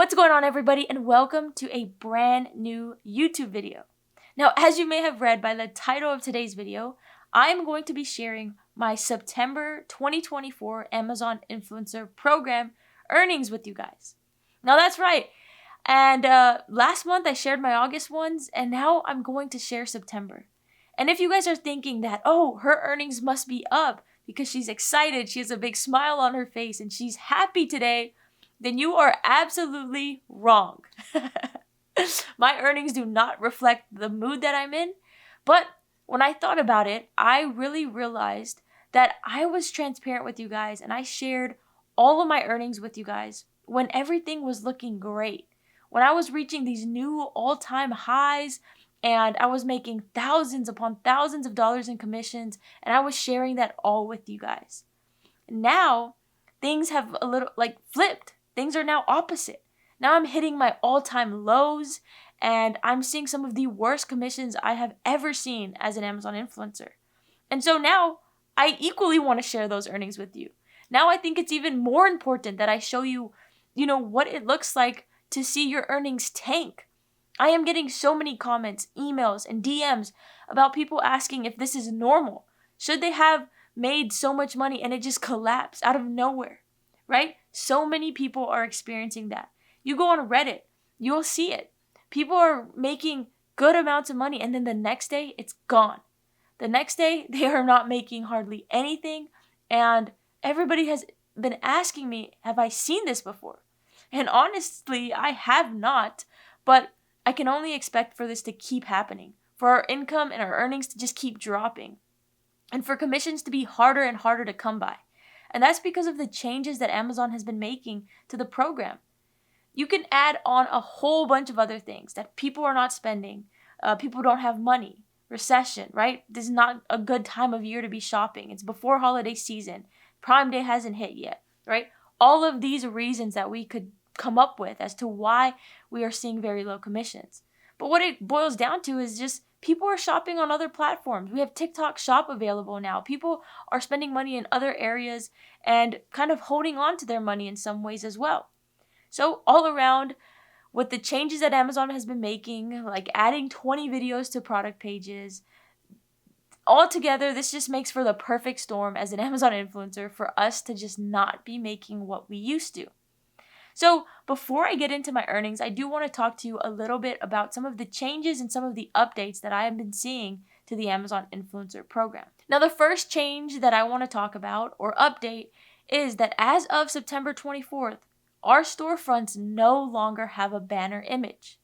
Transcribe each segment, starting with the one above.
What's going on, everybody, and welcome to a brand new YouTube video. Now, as you may have read by the title of today's video, I'm going to be sharing my September 2024 Amazon Influencer Program earnings with you guys. Now, that's right. And last month I shared my August ones, and now I'm going to share September. And if you guys are thinking that, oh, her earnings must be up because she's excited, she has a big smile on her face, and she's happy today, then you are absolutely wrong. My earnings do not reflect the mood that I'm in, but when I thought about it, I really realized that I was transparent with you guys and I shared all of my earnings with you guys when everything was looking great. When I was reaching these new all-time highs and I was making thousands upon thousands of dollars in commissions, and I was sharing that all with you guys. Now, things have a little flipped. Things are now opposite. Now I'm hitting my all-time lows, and I'm seeing some of the worst commissions I have ever seen as an Amazon influencer. And so now I equally want to share those earnings with you. Now I think it's even more important that I show you, what it looks like to see your earnings tank. I am getting so many comments, emails, and DMs about people asking if this is normal. Should they have made so much money and it just collapsed out of nowhere, right? So many people are experiencing that. You go on Reddit, you'll see it. People are making good amounts of money and then the next day it's gone. The next day they are not making hardly anything, and everybody has been asking me, have I seen this before? And honestly, I have not, but I can only expect for this to keep happening, for our income and our earnings to just keep dropping, and for commissions to be harder and harder to come by. And that's because of the changes that Amazon has been making to the program. You can add on a whole bunch of other things that people are not spending. People don't have money. Recession, right? This is not a good time of year to be shopping. It's before holiday season. Prime Day hasn't hit yet, right? All of these reasons that we could come up with as to why we are seeing very low commissions. But what it boils down to is just people are shopping on other platforms. We have TikTok Shop available now. People are spending money in other areas and kind of holding on to their money in some ways as well. So all around, with the changes that Amazon has been making, like adding 20 videos to product pages, altogether, this just makes for the perfect storm as an Amazon influencer for us to just not be making what we used to. So before I get into my earnings, I do want to talk to you a little bit about some of the changes and some of the updates that I have been seeing to the Amazon Influencer Program. Now, the first change that I want to talk about or update is that as of September 24th, our storefronts no longer have a banner image.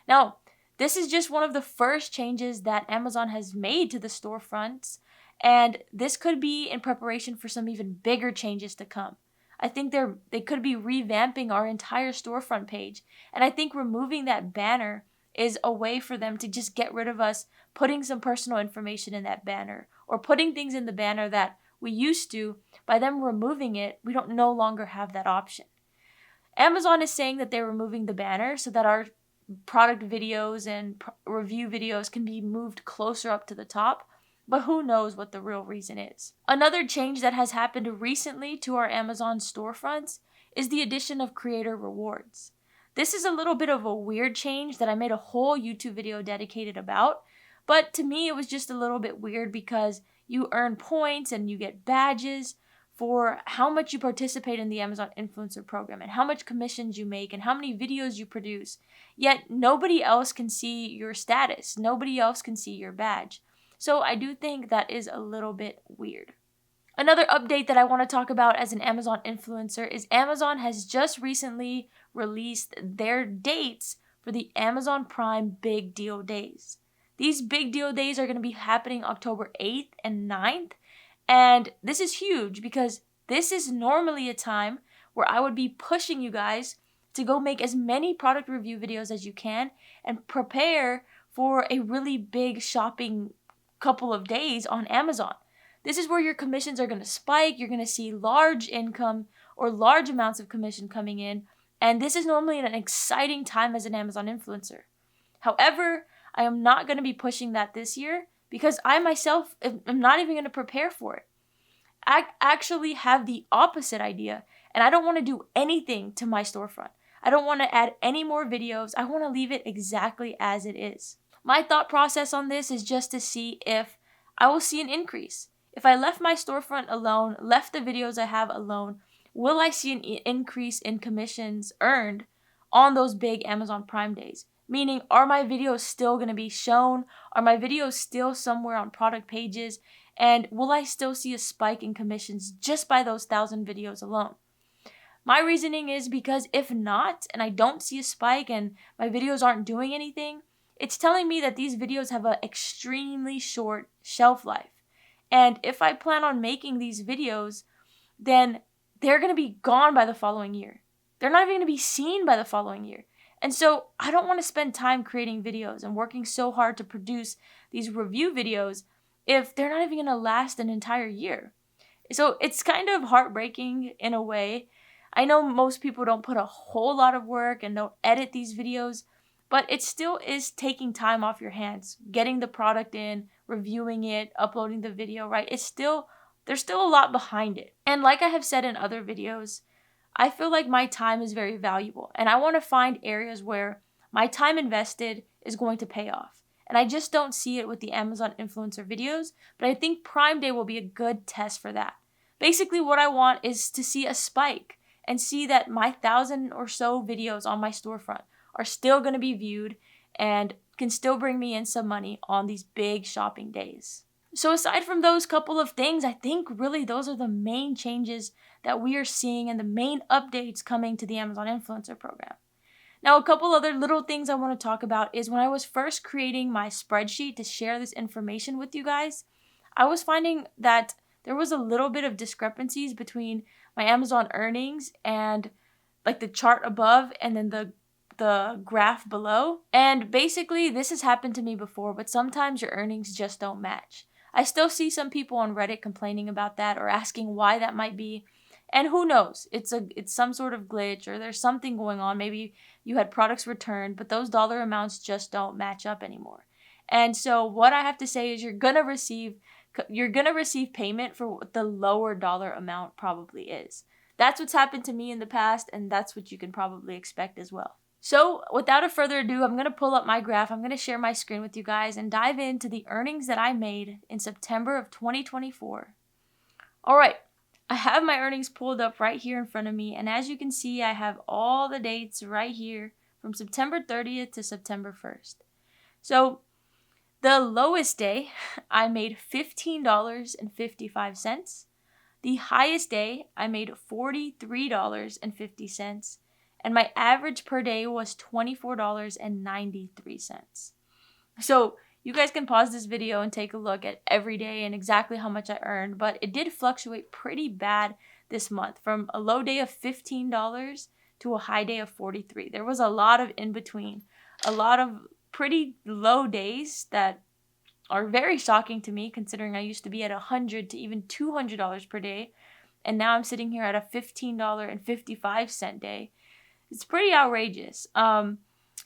Now, this is just one of the first changes that Amazon has made to the storefronts, and this could be in preparation for some even bigger changes to come. I think they could be revamping our entire storefront page. And I think removing that banner is a way for them to just get rid of us putting some personal information in that banner or putting things in the banner that we used to. By them removing it, we don't no longer have that option. Amazon is saying that they're removing the banner so that our product videos and review videos can be moved closer up to the top. But who knows what the real reason is. Another change that has happened recently to our Amazon storefronts is the addition of creator rewards. This is a little bit of a weird change that I made a whole YouTube video dedicated about, but to me it was just a little bit weird because you earn points and you get badges for how much you participate in the Amazon Influencer Program and how much commissions you make and how many videos you produce, yet nobody else can see your status. Nobody else can see your badge. So I do think that is a little bit weird. Another update that I want to talk about as an Amazon influencer is Amazon has just recently released their dates for the Amazon Prime Big Deal Days. These Big Deal Days are going to be happening October 8th and 9th. And this is huge because this is normally a time where I would be pushing you guys to go make as many product review videos as you can and prepare for a really big shopping couple of days on Amazon. This is where your commissions are going to spike. You're going to see large income or large amounts of commission coming in. And this is normally an exciting time as an Amazon influencer. However, I am not going to be pushing that this year because I myself am not even going to prepare for it. I actually have the opposite idea, and I don't want to do anything to my storefront. I don't want to add any more videos. I want to leave it exactly as it is. My thought process on this is just to see if I will see an increase. If I left my storefront alone, left the videos I have alone, will I see an increase in commissions earned on those big Amazon Prime days? Meaning, are my videos still going to be shown? Are my videos still somewhere on product pages? And will I still see a spike in commissions just by those 1,000 videos alone? My reasoning is because if not, and I don't see a spike and my videos aren't doing anything, it's telling me that these videos have an extremely short shelf life. And if I plan on making these videos, then they're going to be gone by the following year. They're not even going to be seen by the following year. And so I don't want to spend time creating videos and working so hard to produce these review videos if they're not even going to last an entire year. So it's kind of heartbreaking in a way. I know most people don't put a whole lot of work and don't edit these videos, but it still is taking time off your hands, getting the product in, reviewing it, uploading the video, right? There's still a lot behind it. And like I have said in other videos, I feel like my time is very valuable, and I want to find areas where my time invested is going to pay off. And I just don't see it with the Amazon influencer videos, but I think Prime Day will be a good test for that. Basically, what I want is to see a spike and see that my 1,000 or so videos on my storefront are still going to be viewed and can still bring me in some money on these big shopping days. So aside from those couple of things, I think really those are the main changes that we are seeing and the main updates coming to the Amazon Influencer program. Now, a couple other little things I want to talk about is when I was first creating my spreadsheet to share this information with you guys, I was finding that there was a little bit of discrepancies between my Amazon earnings and like the chart above and then the graph below. And basically this has happened to me before, but sometimes your earnings just don't match. I still see some people on Reddit complaining about that or asking why that might be. And who knows? It's some sort of glitch or there's something going on. Maybe you had products returned, but those dollar amounts just don't match up anymore. And so what I have to say is you're going to receive payment for what the lower dollar amount probably is. That's what's happened to me in the past, and that's what you can probably expect as well. So without a further ado, I'm going to pull up my graph. I'm going to share my screen with you guys and dive into the earnings that I made in September of 2024. All right, I have my earnings pulled up right here in front of me. And as you can see, I have all the dates right here from September 30th to September 1st. So the lowest day, I made $15.55. The highest day, I made $43.50. And my average per day was $24.93. So you guys can pause this video and take a look at every day and exactly how much I earned, but it did fluctuate pretty bad this month from a low day of $15 to a high day of $43. There was a lot of in between, a lot of pretty low days that are very shocking to me considering I used to be at $100 to even $200 per day, and now I'm sitting here at a $15.55 day. It's pretty outrageous.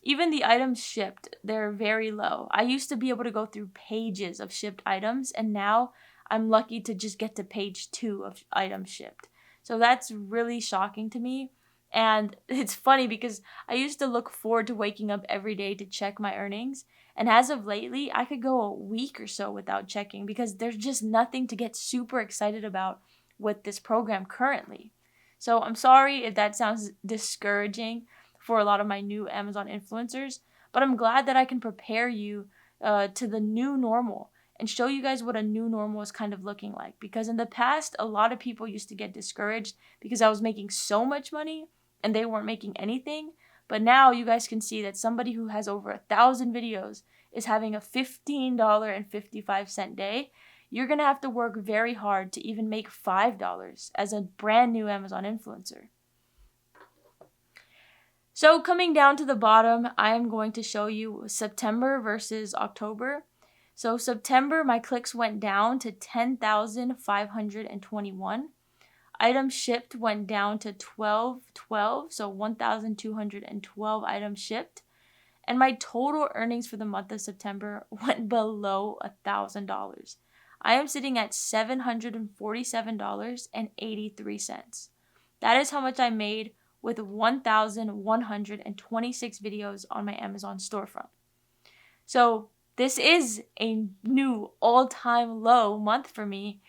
Even the items shipped, they're very low. I used to be able to go through pages of shipped items, and now I'm lucky to just get to page 2 of items shipped. So that's really shocking to me. And it's funny because I used to look forward to waking up every day to check my earnings. And as of lately, I could go a week or so without checking because there's just nothing to get super excited about with this program currently. So I'm sorry if that sounds discouraging for a lot of my new Amazon influencers, but I'm glad that I can prepare you to the new normal and show you guys what a new normal is kind of looking like. Because in the past, a lot of people used to get discouraged because I was making so much money and they weren't making anything. But now you guys can see that somebody who has over 1,000 videos is having a $15.55 day. You're going to have to work very hard to even make $5 as a brand new Amazon influencer. So coming down to the bottom, I am going to show you September versus October. So September, my clicks went down to 10,521. Items shipped went down to 1,212, so 1,212 items shipped. And my total earnings for the month of September went below $1,000. I am sitting at $747.83. That is how much I made with 1,126 videos on my Amazon storefront. So this is a new all-time low month for me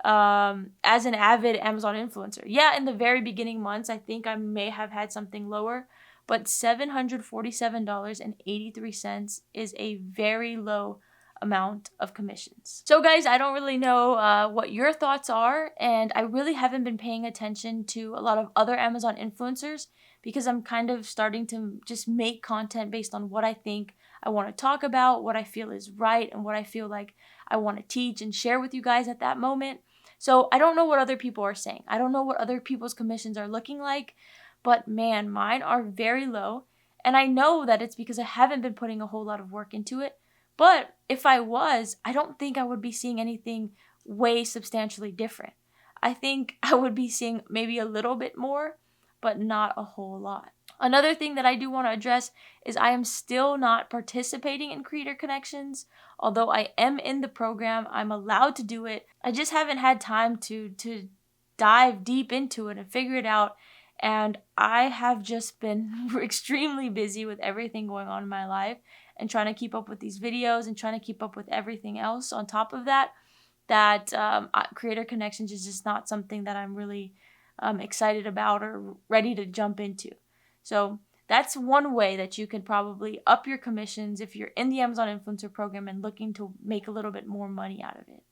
as an avid Amazon influencer. Yeah, in the very beginning months, I think I may have had something lower, but $747.83 is a very low amount of commissions. So guys, I don't really know what your thoughts are, and I really haven't been paying attention to a lot of other Amazon influencers because I'm kind of starting to just make content based on what I think I want to talk about, what I feel is right, and what I feel like I want to teach and share with you guys at that moment. So I don't know what other people are saying. I don't know what other people's commissions are looking like, but man, mine are very low. And I know that it's because I haven't been putting a whole lot of work into it. But if I was, I don't think I would be seeing anything way substantially different. I think I would be seeing maybe a little bit more, but not a whole lot. Another thing that I do want to address is I am still not participating in Creator Connections. Although I am in the program, I'm allowed to do it. I just haven't had time to dive deep into it and figure it out. And I have just been extremely busy with everything going on in my life and trying to keep up with these videos and trying to keep up with everything else on top of that, Creator Connections is just not something that I'm really excited about or ready to jump into. So that's one way that you can probably up your commissions if you're in the Amazon Influencer Program and looking to make a little bit more money out of it.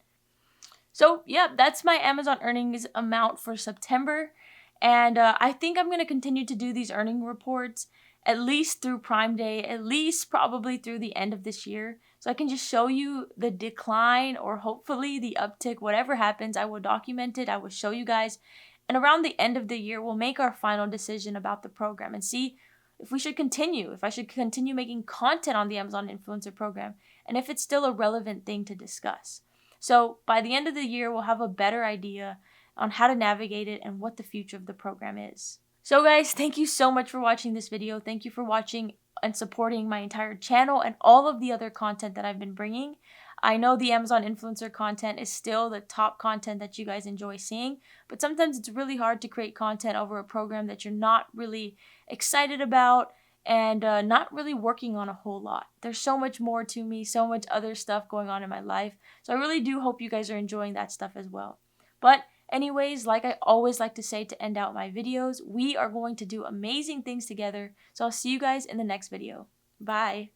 So yeah, that's my Amazon earnings amount for September. And I think I'm going to continue to do these earning reports at least through Prime Day, at least probably through the end of this year. So I can just show you the decline or hopefully the uptick, whatever happens, I will document it, I will show you guys. And around the end of the year, we'll make our final decision about the program and see if we should continue, if I should continue making content on the Amazon Influencer Program, and if it's still a relevant thing to discuss. So by the end of the year, we'll have a better idea on how to navigate it and what the future of the program is. So guys, thank you so much for watching this video. Thank you for watching and supporting my entire channel and all of the other content that I've been bringing. I know the Amazon influencer content is still the top content that you guys enjoy seeing, but sometimes it's really hard to create content over a program that you're not really excited about and not really working on a whole lot. There's so much more to me, so much other stuff going on in my life. So I really do hope you guys are enjoying that stuff as well. But anyways, like I always like to say to end out my videos, we are going to do amazing things together. So I'll see you guys in the next video. Bye.